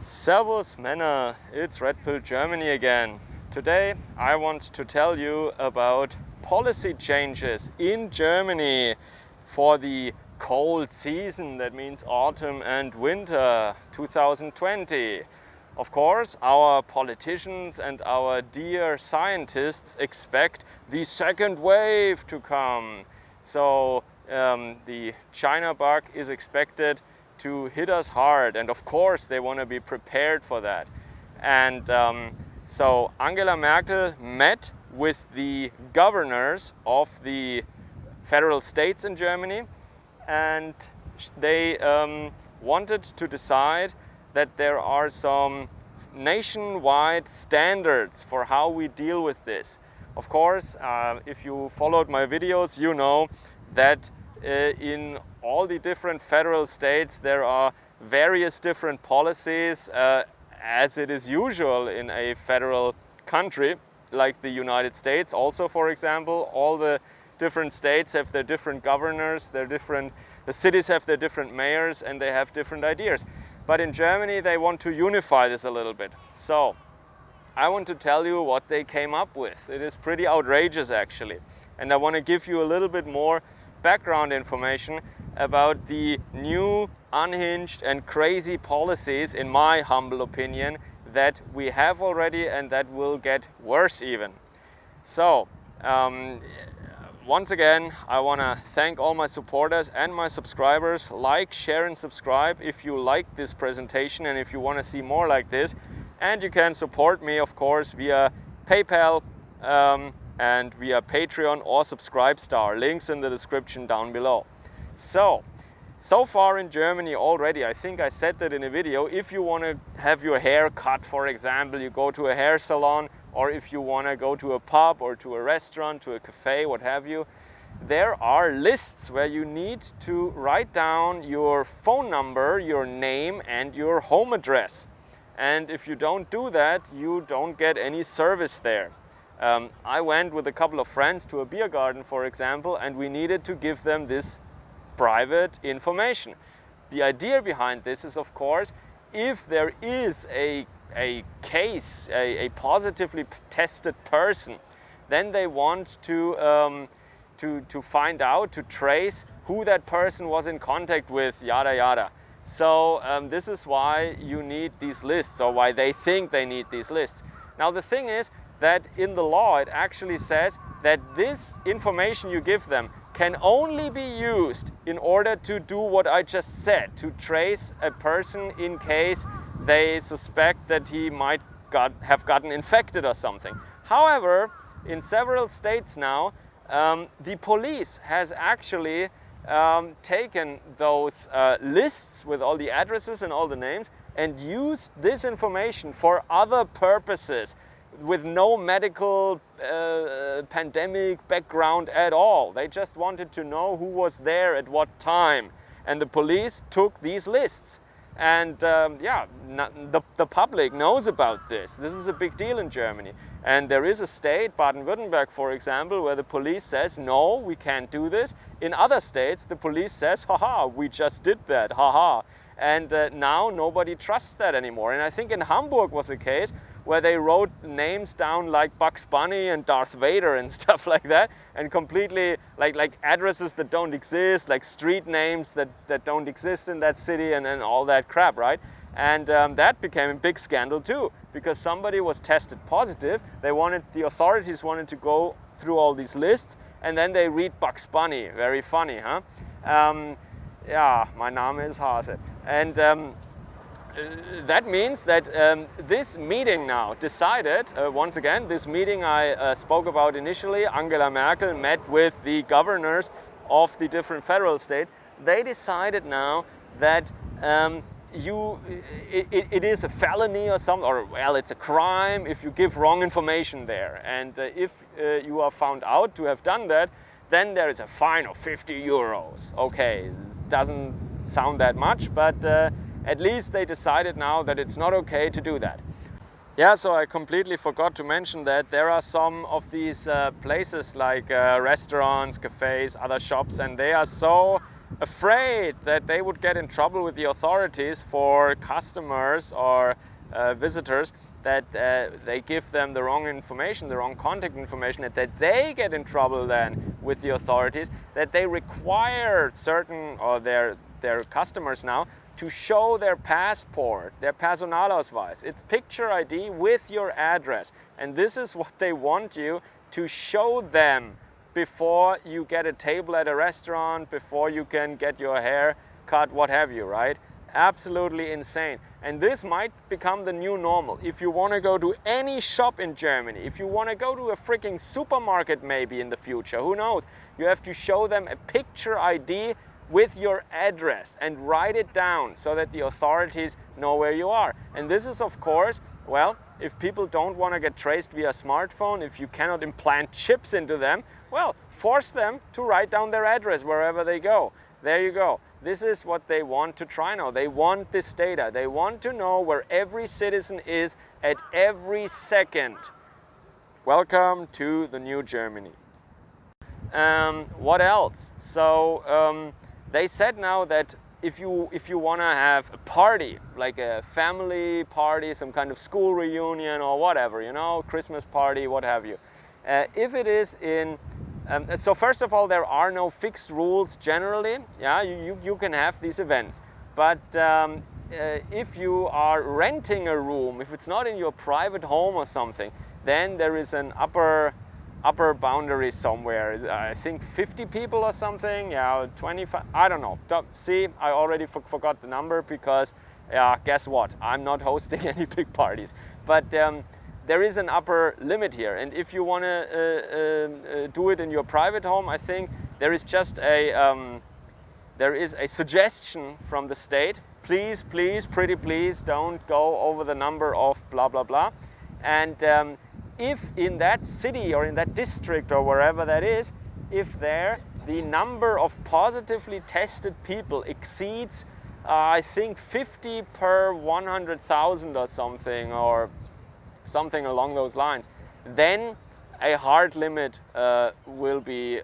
Servus Männer, it's Red Pill Germany again. Today I want to tell you about policy changes in Germany for the cold season, that means autumn and winter 2020. Of course, our politicians and our dear scientists expect the second wave to come. So the China bug is expected to hit us hard, and of course they want to be prepared for that. And so Angela Merkel met with the governors of the federal states in Germany, and they wanted to decide that there are some nationwide standards for how we deal with this. Of course, if you followed my videos, you know that in all the different federal states there are various different policies, as it is usual in a federal country like the United States. Also, for example, all the different states have their different governors, the cities have their different mayors, and they have different ideas. But in Germany they want to unify this a little bit. So I want to tell you what they came up with. It is pretty outrageous actually, and I want to give you a little bit more background information about the new, unhinged and crazy policies, in my humble opinion, that we have already and that will get worse even. So once again, I want to thank all my supporters and my subscribers. Like, share and subscribe if you like this presentation and if you want to see more like this. And you can support me, of course, via PayPal and via Patreon or Subscribestar. Links in the description down below. So far in Germany already, I think I said that in a video, if you want to have your hair cut, for example, you go to a hair salon, or if you want to go to a pub or to a restaurant, to a cafe, what have you, there are lists where you need to write down your phone number, your name and your home address. And if you don't do that, you don't get any service there. I went with a couple of friends to a beer garden, for example, and we needed to give them this private information. The idea behind this is, of course, if there is a case, a positively tested person, then they want to find out, to trace who that person was in contact with, yada yada. So this is why you need these lists, or why they think they need these lists. Now the thing is that in the law it actually says that this information you give them can only be used in order to do what I just said, to trace a person in case they suspect that he might have gotten infected or something. However, in several states now, the police has actually taken those lists with all the addresses and all the names and used this information for other purposes with no medical pandemic background at all. They just wanted to know who was there at what time, and the police took these lists. And the public knows about this. This is a big deal in Germany. And there is a state, Baden-Württemberg for example, where the police says, no, we can't do this. In other states, the police says, haha, we just did that, haha. And now nobody trusts that anymore. And I think in Hamburg was a case where they wrote names down like Bugs Bunny and Darth Vader and stuff like that, and completely like addresses that don't exist, like street names that don't exist in that city, and all that crap, right? And that became a big scandal too, because somebody was tested positive. The authorities wanted to go through all these lists, and then they read Bugs Bunny. Very funny, huh? Yeah, mein Name ist Hase. And that means that this meeting now decided, once again, this meeting I spoke about initially, Angela Merkel met with the governors of the different federal states. They decided now that it is a felony or something, or well, it's a crime if you give wrong information there. And if you are found out to have done that, then there is a fine of 50 euros. Okay, doesn't sound that much, but at least they decided now that it's not okay to do that. Yeah, so I completely forgot to mention that there are some of these places like restaurants, cafes, other shops, and they are so afraid that they would get in trouble with the authorities for customers or visitors, that they give them the wrong information, the wrong contact information, and that they get in trouble then with the authorities, that they require certain, or their customers now, to show their passport, their Personalausweis. It's picture ID with your address. And this is what they want you to show them before you get a table at a restaurant, before you can get your hair cut, what have you, right? Absolutely insane. And this might become the new normal. If you want to go to any shop in Germany, if you want to go to a freaking supermarket maybe in the future, who knows? You have to show them a picture ID with your address and write it down so that the authorities know where you are. And this is, of course, well, if people don't want to get traced via smartphone, if you cannot implant chips into them, well, force them to write down their address wherever they go. There you go. This is what they want to try now. They want this data. They want to know where every citizen is at every second. Welcome to the new Germany. What else? So they said now that if you want to have a party, like a family party, some kind of school reunion or whatever, you know, Christmas party, what have you. If it is in, so first of all, there are no fixed rules generally. Yeah, you can have these events. But if you are renting a room, if it's not in your private home or something, then there is an upper boundary somewhere. I think 50 people or something, yeah, 25, I don't know. See, I already forgot the number because, guess what? I'm not hosting any big parties. But there is an upper limit here. And if you want to do it in your private home, I think there is just a suggestion from the state. Please, please, pretty please, don't go over the number of blah, blah, blah. And if in that city or in that district or wherever that is, if there the number of positively tested people exceeds, I think 50 per 100,000 or something along those lines, then a hard limit will be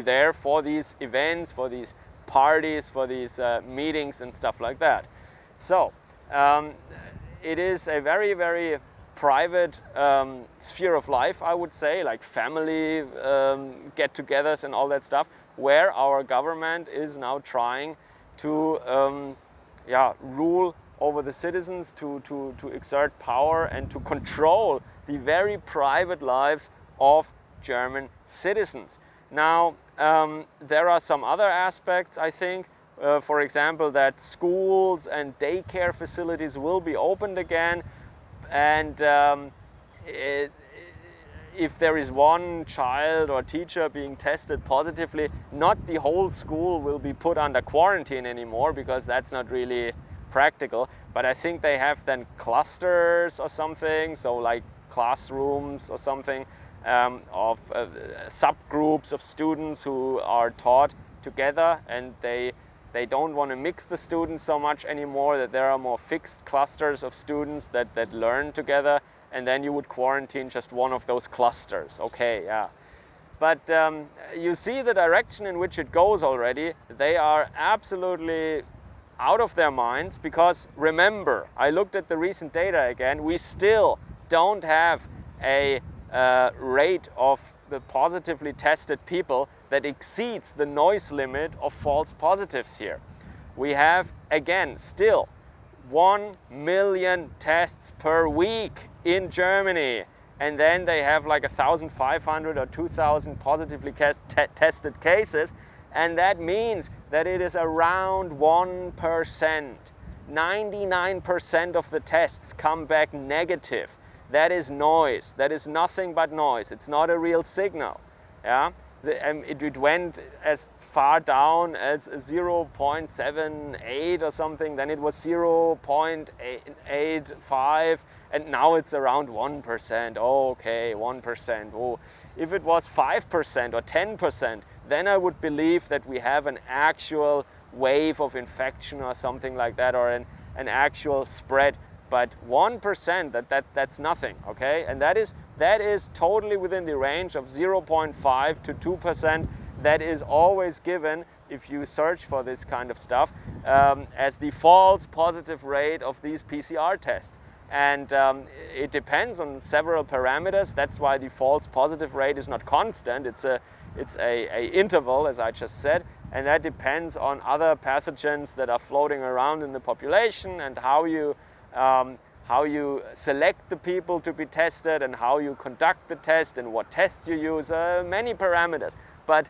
there for these events, for these parties, for these meetings and stuff like that. So it is a very, very private sphere of life, I would say, like family get-togethers and all that stuff, where our government is now trying to rule over the citizens, to exert power and to control the very private lives of German citizens. Now, there are some other aspects, I think. For example, that schools and daycare facilities will be opened again, and if there is one child or teacher being tested positively, not the whole school will be put under quarantine anymore, because that's not really practical. But I think they have then clusters or something, so like classrooms or something, of subgroups of students who are taught together, and they don't want to mix the students so much anymore, that there are more fixed clusters of students that learn together, and then you would quarantine just one of those clusters. Okay, yeah. But you see the direction in which it goes already. They are absolutely out of their minds, because remember, I looked at the recent data again, we still don't have a rate of the positively tested people that exceeds the noise limit of false positives here. We have, again, still 1 million tests per week in Germany, and then they have like 1,500 or 2,000 positively tested cases, and that means that it is around 1%. 99% of the tests come back negative. That is noise. That is nothing but noise. It's not a real signal. Yeah? It went as far down as 0.78 or something, then it was 0.85, and now it's around 1%. Oh, okay, 1%. Oh, if it was 5% or 10%, then I would believe that we have an actual wave of infection or something like that, or an actual spread. But 1%, that's nothing, okay? And that is totally within the range of 0.5 to 2%. that is always given if you search for this kind of stuff as the false positive rate of these PCR tests. And it depends on several parameters. That's why the false positive rate is not constant. It's a interval, as I just said, and that depends on other pathogens that are floating around in the population, and how you select the people to be tested, and how you conduct the test, and what tests you use. Many parameters, but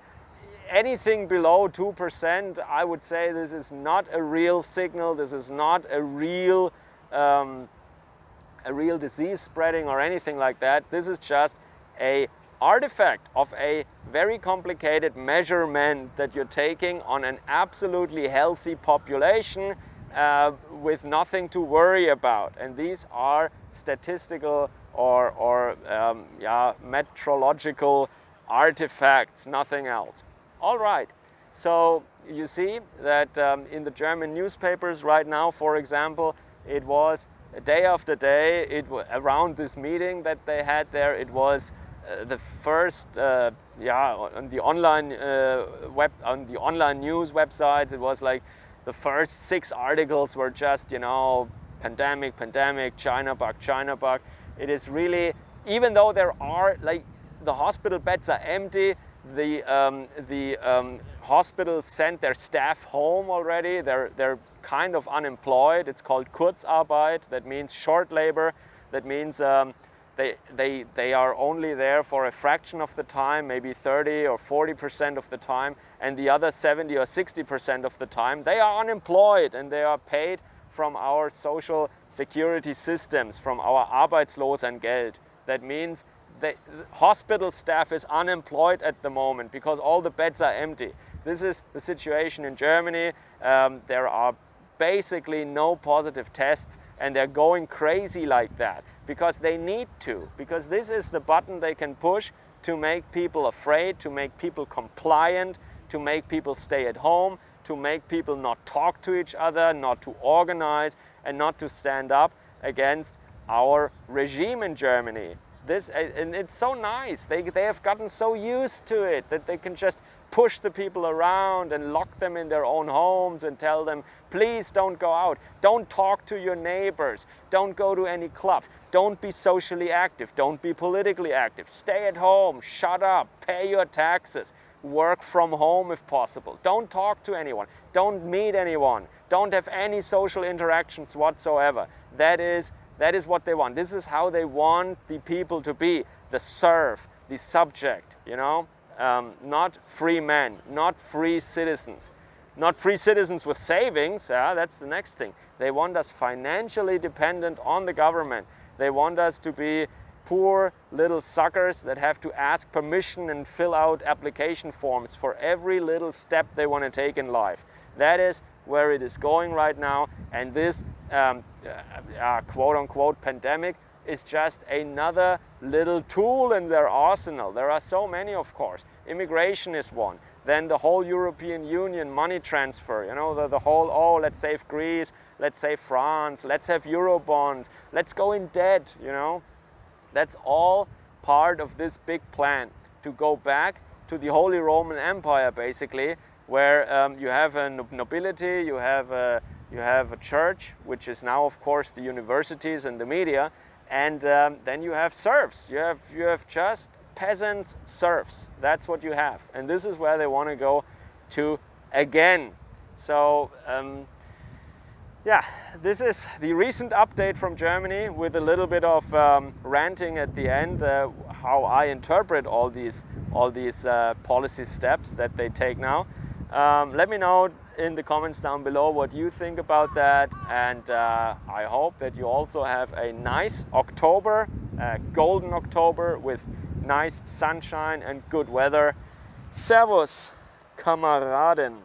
anything below 2%, I would say this is not a real signal. This is not a real disease spreading or anything like that. This is just a artifact of a very complicated measurement that you're taking on an absolutely healthy population with nothing to worry about. And these are statistical or metrological artifacts, nothing else. All right, so you see that in the German newspapers right now, for example, it was day after day, around this meeting that they had there, it was the first, on the online online news websites, it was like the first 6 articles were just, pandemic, China bug. It is really, even though there are, like, the hospital beds are empty, the hospitals sent their staff home already. They're kind of unemployed. It's called Kurzarbeit. That means short labor. That means they are only there for a fraction of the time, maybe 30 or 40% of the time, and the other 70 or 60% of the time they are unemployed, and they are paid from our social security systems, from our Arbeitslosengeld. That means the hospital staff is unemployed at the moment because all the beds are empty. This is the situation in Germany. There are basically no positive tests, and they're going crazy like that because they need to, because this is the button they can push to make people afraid, to make people compliant, to make people stay at home, to make people not talk to each other, not to organize, and not to stand up against our regime in Germany. And it's so nice. They have gotten so used to it that they can just push the people around and lock them in their own homes and tell them, please don't go out, don't talk to your neighbors, don't go to any clubs, don't be socially active, don't be politically active, stay at home, shut up, pay your taxes, work from home if possible, don't talk to anyone, don't meet anyone, don't have any social interactions whatsoever. That is what they want. This is how they want the people to be, the serf, the subject, not free men, not free citizens. Not free citizens with savings, that's the next thing. They want us financially dependent on the government. They want us to be poor little suckers that have to ask permission and fill out application forms for every little step they want to take in life. That is where it is going right now, and this quote-unquote pandemic is just another little tool in their arsenal. There are so many, of course. Immigration is one. Then the whole European Union money transfer, the whole, let's save Greece, let's save France, let's have Eurobonds, let's go in debt, That's all part of this big plan to go back to the Holy Roman Empire, basically, where you have a nobility, you have a church, which is now, of course, the universities and the media, and then you have serfs. You have just peasants, serfs. That's what you have, and this is where they want to go to again. So this is the recent update from Germany, with a little bit of ranting at the end, how I interpret all these policy steps that they take now. Let me know in the comments down below what you think about that, and I hope that you also have a nice October, golden October with nice sunshine and good weather. Servus, Kameraden.